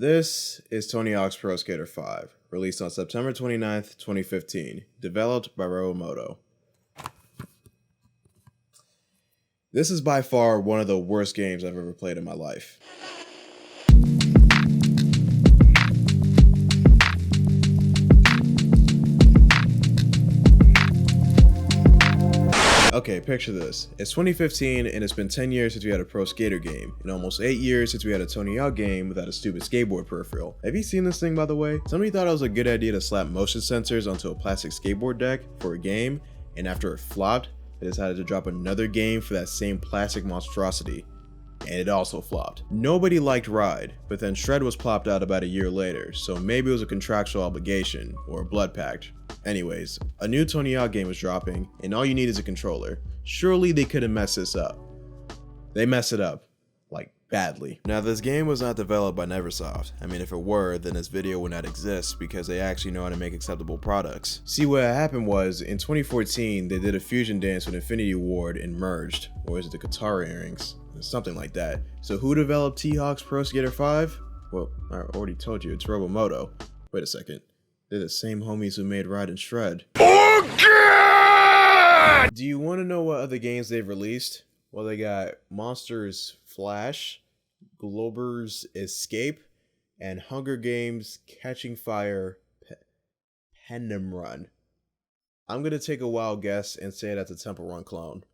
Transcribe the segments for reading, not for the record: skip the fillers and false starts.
This is Tony Hawk's Pro Skater 5, released on September 29th, 2015, developed by Robomoto. This is by far one of the worst games I've ever played in my life. Okay, picture this. It's 2015 and it's been 10 years since we had a Pro Skater game, and almost 8 years since we had a Tony Hawk game without a stupid skateboard peripheral. Have you seen this thing, by the way? Somebody thought it was a good idea to slap motion sensors onto a plastic skateboard deck for a game, and after it flopped, they decided to drop another game for that same plastic monstrosity. And it also flopped. Nobody liked Ride, but then Shred was plopped out about a year later, so maybe it was a contractual obligation, or a blood pact. Anyways, a new Tony Hawk game was dropping, and all you need is a controller. Surely they couldn't mess this up. They mess it up. Like, badly. Now, this game was not developed by Neversoft. I mean, if it were, then this video would not exist, because they actually know how to make acceptable products. See, what happened was, in 2014, they did a fusion dance with Infinity Ward and merged, or is it the Katara earrings? Something like that. So who developed T-Hawk's Pro Skater 5? Well, I already told you, it's Robomoto. Wait a second. They're the same homies who made Ride and Shred. Oh God! Do you want to know what other games they've released? Well, they got Monsters Flash, Glober's Escape, and Hunger Games Catching Fire Penem Run. I'm gonna take a wild guess and say that's a Temple Run clone.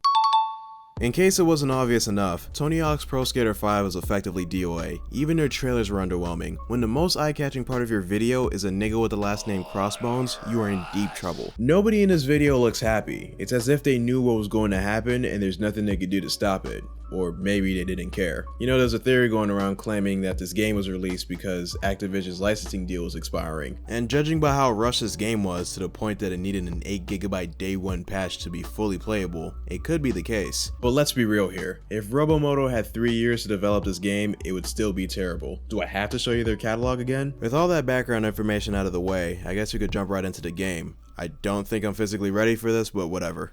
In case it wasn't obvious enough, Tony Hawk's Pro Skater 5 was effectively DOA. Even their trailers were underwhelming. When the most eye-catching part of your video is a nigga with the last name Crossbones, you are in deep trouble. Nobody in this video looks happy. It's as if they knew what was going to happen and there's nothing they could do to stop it. Or maybe they didn't care. You know, there's a theory going around claiming that this game was released because Activision's licensing deal was expiring. And judging by how rushed this game was to the point that it needed an 8GB day one patch to be fully playable, it could be the case. But let's be real here. If Robomoto had 3 years to develop this game, it would still be terrible. Do I have to show you their catalog again? With all that background information out of the way, I guess we could jump right into the game. I don't think I'm physically ready for this, but whatever.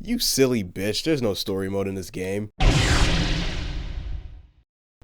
You silly bitch, there's no story mode in this game.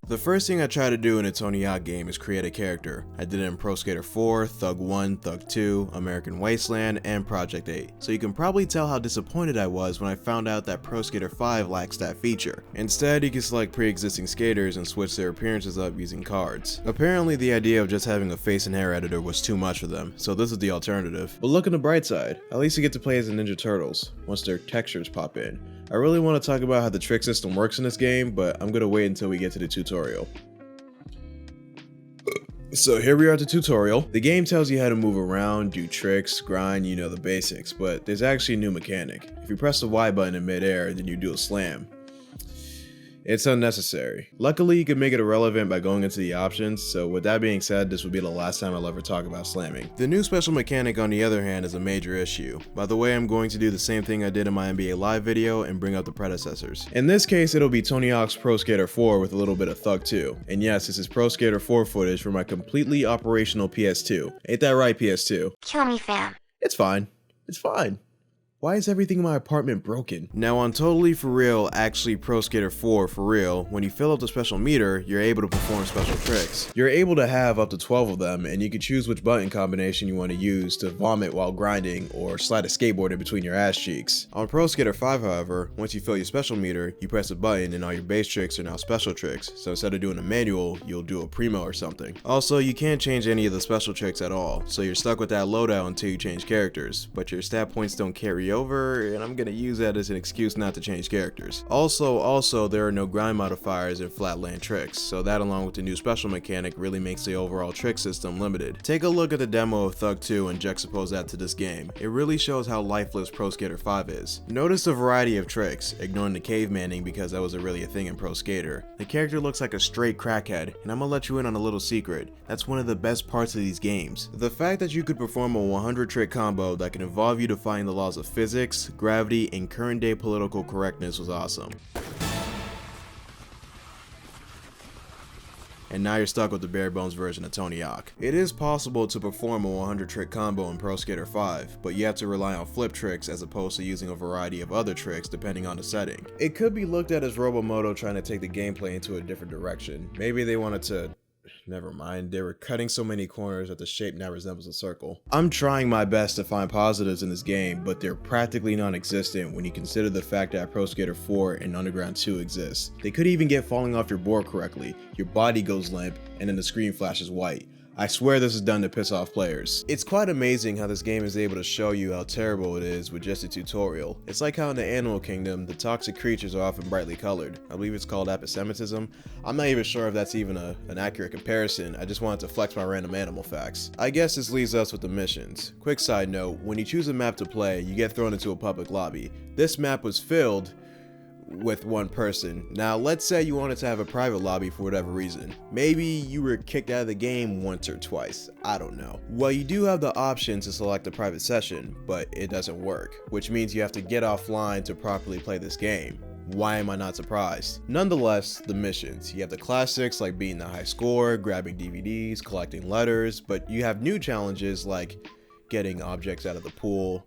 The first thing I try to do in a Tony Hawk game is create a character. I did it in Pro Skater 4, Thug 1, Thug 2, American Wasteland, and Project 8. So you can probably tell how disappointed I was when I found out that Pro Skater 5 lacks that feature. Instead, you can select pre-existing skaters and switch their appearances up using cards. Apparently, the idea of just having a face and hair editor was too much for them, so this is the alternative. But look on the bright side, at least you get to play as the Ninja Turtles, once their textures pop in. I really want to talk about how the trick system works in this game, but I'm gonna wait until we get to the tutorial. So here we are at the tutorial. The game tells you how to move around, do tricks, grind, you know, the basics, but there's actually a new mechanic. If you press the Y button in midair, then you do a slam. It's unnecessary. Luckily, you can make it irrelevant by going into the options, so with that being said, this would be the last time I'll ever talk about slamming. The new special mechanic, on the other hand, is a major issue. By the way, I'm going to do the same thing I did in my NBA Live video and bring up the predecessors. In this case, it'll be Tony Hawk's Pro Skater 4 with a little bit of Thug 2. And yes, this is Pro Skater 4 footage from my completely operational PS2. Ain't that right, PS2? Kill me, fam. It's fine. It's fine. Why is everything in my apartment broken? Now on Totally For Real, actually Pro Skater 4 for real, when you fill up the special meter, you're able to perform special tricks. You're able to have up to 12 of them, and you can choose which button combination you want to use to vomit while grinding or slide a skateboard in between your ass cheeks. On Pro Skater 5, however, once you fill your special meter, you press a button and all your base tricks are now special tricks, so instead of doing a manual, you'll do a primo or something. Also, you can't change any of the special tricks at all, so you're stuck with that loadout until you change characters, but your stat points don't carry over, and I'm gonna use that as an excuse not to change characters. Also, there are no grind modifiers and flatland tricks, so that along with the new special mechanic really makes the overall trick system limited. Take a look at the demo of Thug 2 and juxtapose that to this game. It really shows how lifeless Pro Skater 5 is. Notice the variety of tricks, ignoring the cavemanning because that wasn't really a thing in Pro Skater. The character looks like a straight crackhead, and I'm gonna let you in on a little secret. That's one of the best parts of these games. The fact that you could perform a 100 trick combo that can involve you defying the laws of physics, gravity, and current day political correctness was awesome. and now you're stuck with the bare bones version of Tony Hawk. It is possible to perform a 100 trick combo in Pro Skater 5, but you have to rely on flip tricks as opposed to using a variety of other tricks depending on the setting. It could be looked at as Robomoto trying to take the gameplay into a different direction. Maybe they wanted to... Never mind, they were cutting so many corners that the shape now resembles a circle. I'm trying my best to find positives in this game, but they're practically non-existent when you consider the fact that Pro Skater 4 and Underground 2 exist. They could even get falling off your board correctly, your body goes limp, and then the screen flashes white. I swear this is done to piss off players. It's quite amazing how this game is able to show you how terrible it is with just a tutorial. It's like how in the animal kingdom, the toxic creatures are often brightly colored. I believe it's called episemitism. I'm not even sure if that's even an accurate comparison, I just wanted to flex my random animal facts. I guess this leaves us with the missions. Quick side note, when you choose a map to play, you get thrown into a public lobby. This map was filled with one person. Now let's say you wanted to have a private lobby for whatever reason. Maybe you were kicked out of the game once or twice, I don't know. Well, you do have the option to select a private session, but it doesn't work, which means you have to get offline to properly play this game. Why am I not surprised? Nonetheless, the missions. You have the classics like beating the high score, grabbing DVDs, collecting letters, but you have new challenges like getting objects out of the pool,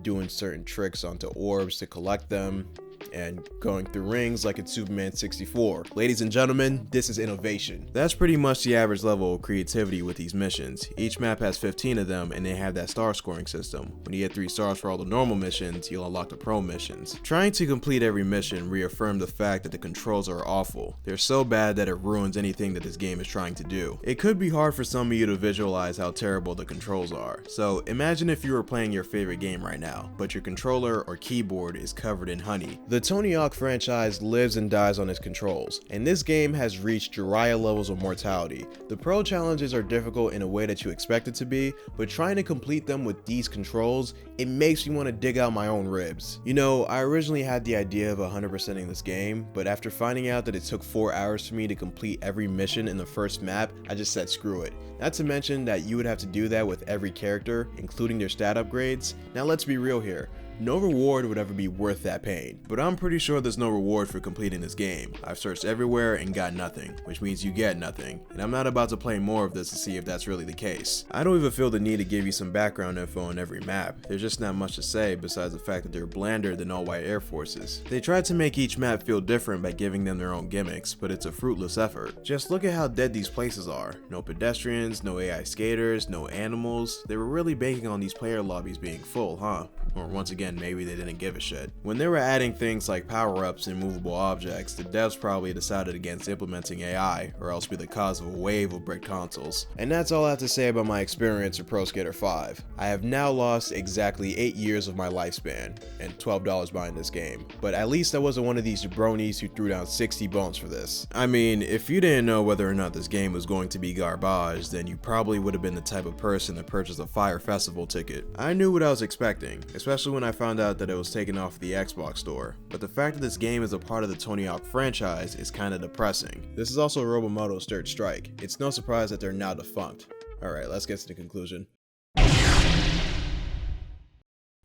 doing certain tricks onto orbs to collect them, and going through rings like in Superman 64. Ladies and gentlemen, this is innovation. That's pretty much the average level of creativity with these missions. Each map has 15 of them and they have that star scoring system. When you get 3 stars for all the normal missions, you'll unlock the pro missions. Trying to complete every mission reaffirmed the fact that the controls are awful. They're so bad that it ruins anything that this game is trying to do. It could be hard for some of you to visualize how terrible the controls are. So imagine if you were playing your favorite game right now, but your controller or keyboard is covered in honey. The Tony Hawk franchise lives and dies on its controls, and this game has reached Jiraiya levels of mortality. The pro challenges are difficult in a way that you expect it to be, but trying to complete them with these controls, it makes me want to dig out my own ribs. You know, I originally had the idea of 100%ing this game, but after finding out that it took 4 hours for me to complete every mission in the first map, I just said screw it. Not to mention that you would have to do that with every character, including their stat upgrades. Now let's be real here. No reward would ever be worth that pain, but I'm pretty sure there's no reward for completing this game. I've searched everywhere and got nothing, which means you get nothing, and I'm not about to play more of this to see if that's really the case. I don't even feel the need to give you some background info on every map. There's just not much to say besides the fact that they're blander than all-white air forces. They tried to make each map feel different by giving them their own gimmicks, but it's a fruitless effort. Just look at how dead these places are. No pedestrians, no AI skaters, no animals. They were really banking on these player lobbies being full, huh? Or once again, maybe they didn't give a shit. When they were adding things like power-ups and movable objects, the devs probably decided against implementing AI, or else be the cause of a wave of brick consoles. And that's all I have to say about my experience with Pro Skater 5. I have now lost exactly 8 years of my lifespan, and $12 buying this game. But at least I wasn't one of these jabronis who threw down 60 bones for this. I mean, if you didn't know whether or not this game was going to be garbage, then you probably would have been the type of person that purchased a Fire Festival ticket. I knew what I was expecting, especially when I found out that it was taken off the Xbox store, but the fact that this game is a part of the Tony Hawk franchise is kinda depressing. This is also Robomoto's third strike. It's no surprise that they're now defunct. Alright, let's get to the conclusion.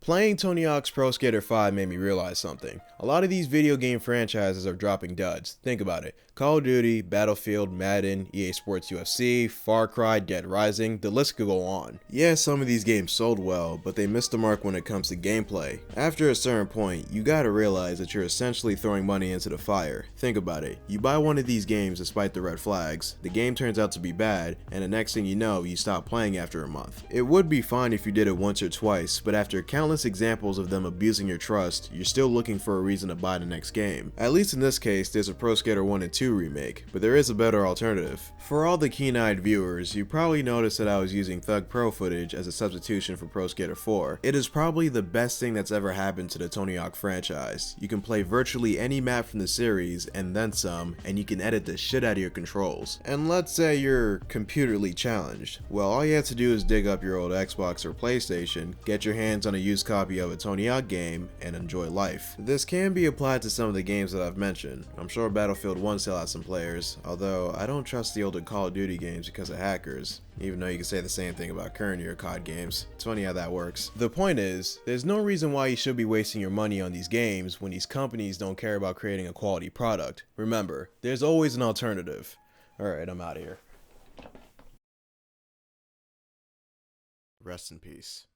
Playing Tony Hawk's Pro Skater 5 made me realize something. A lot of these video game franchises are dropping duds. Think about it. Call of Duty, Battlefield, Madden, EA Sports UFC, Far Cry, Dead Rising, the list could go on. Yeah, some of these games sold well, but they missed the mark when it comes to gameplay. After a certain point, you gotta realize that you're essentially throwing money into the fire. Think about it. You buy one of these games despite the red flags, the game turns out to be bad, and the next thing you know, you stop playing after a month. It would be fine if you did it once or twice, but after countless examples of them abusing your trust, you're still looking for a reason to buy the next game. At least in this case, there's a Pro Skater 1 and 2 remake, but there is a better alternative. For all the keen-eyed viewers, you probably noticed that I was using Thug Pro footage as a substitution for Pro Skater 4. It is probably the best thing that's ever happened to the Tony Hawk franchise. You can play virtually any map from the series, and then some, and you can edit the shit out of your controls. And let's say you're computerly challenged. Well, all you have to do is dig up your old Xbox or PlayStation, get your hands on a used copy of a Tony Hawk game, and enjoy life. This can be applied to some of the games that I've mentioned. I'm sure Battlefield 1 still has some players, although I don't trust the older Call of Duty games because of hackers, even though you can say the same thing about current year COD games. It's funny how that works. The point is, there's no reason why you should be wasting your money on these games when these companies don't care about creating a quality product. Remember, there's always an alternative. Alright, I'm out of here. Rest in peace.